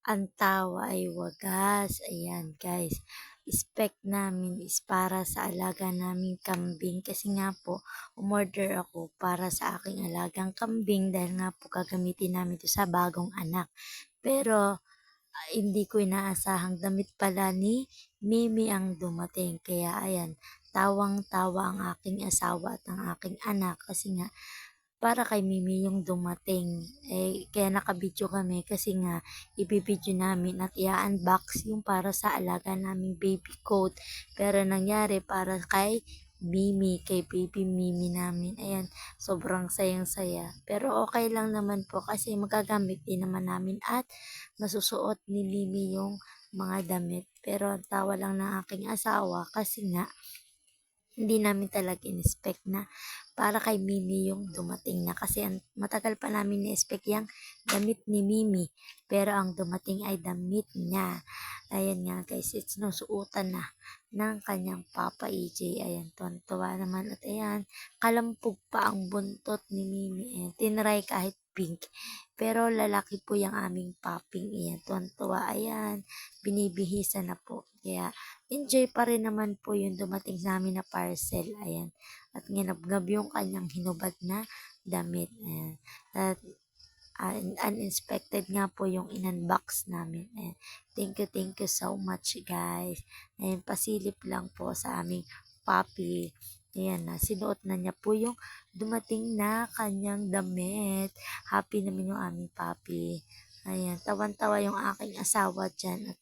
Ang tawa ay wagas. Ayan guys, spec namin is para sa alaga naming kambing kasi nga po umorder ako para sa aking alagang kambing dahil nga po gagamitin namin ito sa bagong anak. Pero hindi ko inaasahang damit pala ni Mimi ang dumating. Kaya ayan, tawang-tawa ang aking asawa at ang aking anak kasi nga para kay Mimi yung dumating. Kaya nakabidyo kami kasi nga ibibidyo namin at i-unbox yung para sa alaga naming baby coat. Pero nangyari para kay Mimi, kay baby Mimi namin. Ayan, sobrang sayang-saya. Pero okay lang naman po kasi magagamit din naman namin at masusuot ni Mimi yung mga damit. Pero ang tawa lang ng aking asawa kasi nga hindi namin talaga in-expect na para kay Mimi yung dumating na kasi matagal pa namin ni-expect yung damit ni Mimi pero ang dumating ay damit niya. Ayan nga guys, it's sinusuotan na ng kanyang Papa EJ. Ayan, tuwan-tuwa naman at ayan, kalampog pa ang buntot ni Mimi. Ayan, tinry kahit pink. Pero lalaki po yung aming paping. Ayan, tuwan-tuwa. Ayan, binibihisa na po. Kaya enjoy pa rin naman po yung dumating sa amin na parcel. Ayan. At nginabngab yung kanyang hinubad na damit. Ayan. At uninspected nga po yung in-unbox namin. Ayan. Thank you so much guys. Ayan, pasilip lang po sa aming puppy. Ayan na, sinuot na niya po yung dumating na kanyang damit. Happy naman yung aming puppy. Ayan, tawan-tawa yung aking asawa dyan at